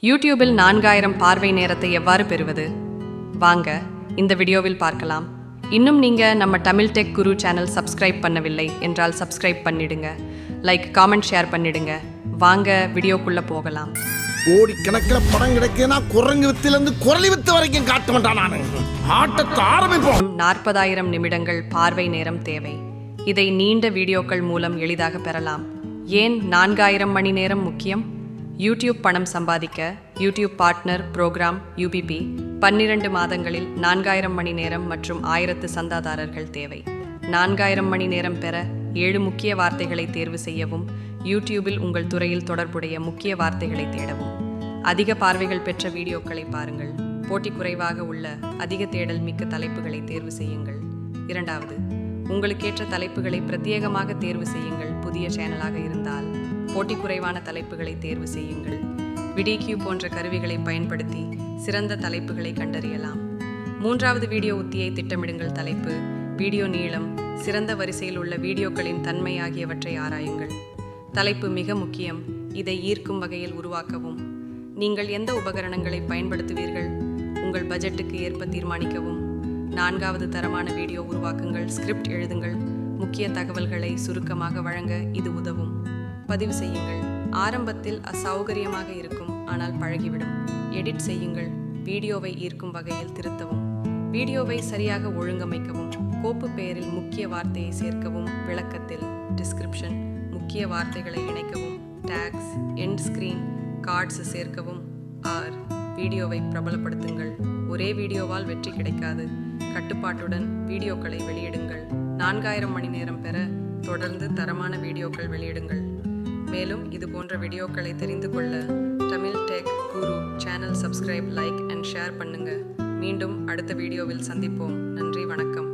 யூடியூபில் 4000 பார்வை நேரத்தை எவ்வாறு பெறுவது? வாங்க இந்த வீடியோவில் பார்க்கலாம். இன்னும் நீங்க நம்ம தமிழ் டெக் குரு சேனல் சப்ஸ்கிரைப் பண்ணவில்லை என்றால் சப்ஸ்கிரைப் பண்ணிடுங்க. லைக், காமெண்ட், ஷேர் பண்ணிடுங்க. வாங்க வீடியோக்குள்ள போகலாம். கோடிக்கணக்கில் படம் கிடைக்குன்னா குரங்கு வித்திலிருந்து குரலி வித்து வரைக்கும் காட்ட மாட்டான். நான் ஆட்டத்தை ஆரம்பிப்போம். 40,000 நிமிடங்கள் பார்வை நேரம் தேவை. இதை நீண்ட வீடியோக்கள் மூலம் எளிதாக பெறலாம். ஏன் 4000 மணி நேரம் முக்கியம்? யூடியூப் பணம் சம்பாதிக்க யூடியூப் பார்ட்னர் ப்ரோக்ராம் UPP 12 மாதங்களில் 4000 மணி நேரம் மற்றும் 1000 சந்தாதாரர்கள் தேவை. 4000 மணி நேரம் பெற 7 முக்கிய வார்த்தைகளை தேர்வு செய்யவும். யூடியூபில் உங்கள் துறையில் தொடர்புடைய முக்கிய வார்த்தைகளை தேடவும். அதிக பார்வைகள் பெற்ற வீடியோக்களை பாருங்கள். போட்டி குறைவாக உள்ள அதிக தேடல் மிக்க தலைப்புகளை தேர்வு செய்யுங்கள். 2வது, உங்களுக்கேற்ற தலைப்புகளை பிரத்யேகமாக தேர்வு செய்யுங்கள். புதிய சேனலாக இருந்தால் போட்டி குறைவான தலைப்புகளை தேர்வு செய்யுங்கள். விடிக்யூ போன்ற கருவிகளை பயன்படுத்தி சிறந்த தலைப்புகளை கண்டறியலாம். 3வது, வீடியோ உத்தியை திட்டமிடுங்கள். தலைப்பு, வீடியோ நீளம், சிறந்த வரிசையில் உள்ள வீடியோக்களின் தன்மை ஆகியவற்றை ஆராயுங்கள். தலைப்பு மிக முக்கியம். இதை ஈர்க்கும் வகையில் உருவாக்கவும். நீங்கள் எந்த உபகரணங்களை பயன்படுத்துவீர்கள்? உங்கள் பட்ஜெட்டுக்கு ஏற்ப தீர்மானிக்கவும். 4வது, தரமான வீடியோ உருவாக்குங்கள். ஸ்கிரிப்ட் எழுதுங்கள். முக்கிய தகவல்களை சுருக்கமாக வழங்க இது உதவும். பதிவு செய்யுங்கள். ஆரம்பத்தில் அசௌகரியமாக இருக்கும், ஆனால் பழகிவிடும். எடிட் செய்யுங்கள். வீடியோவை ஈர்க்கும் வகையில் திருத்தவும். வீடியோவை சரியாக ஒழுங்கமைக்கவும். கோப்பு பெயரில் முக்கிய வார்த்தையை சேர்க்கவும். விளக்கத்தில் டிஸ்கிரிப்ஷன் முக்கிய வார்த்தைகளை இணைக்கவும். டேக்ஸ், எண்ட் ஸ்கிரீன், கார்ட்ஸ் சேர்க்கவும். வீடியோவை பிரபலப்படுத்துங்கள். ஒரே வீடியோவால் வெற்றி கிடைக்காது. கட்டுப்பாட்டுடன் வீடியோக்களை வெளியிடுங்கள். 4000 மணி நேரம் பெற தொடர்ந்து தரமான வீடியோக்கள் வெளியிடுங்கள். மேலும் இது போன்ற வீடியோக்களை தெரிந்து கொள்ள Tamil tech Guru channel subscribe, like and share பண்ணுங்க. மீண்டும் அடுத்த வீடியோவில் சந்திப்போம். நன்றி, வணக்கம்.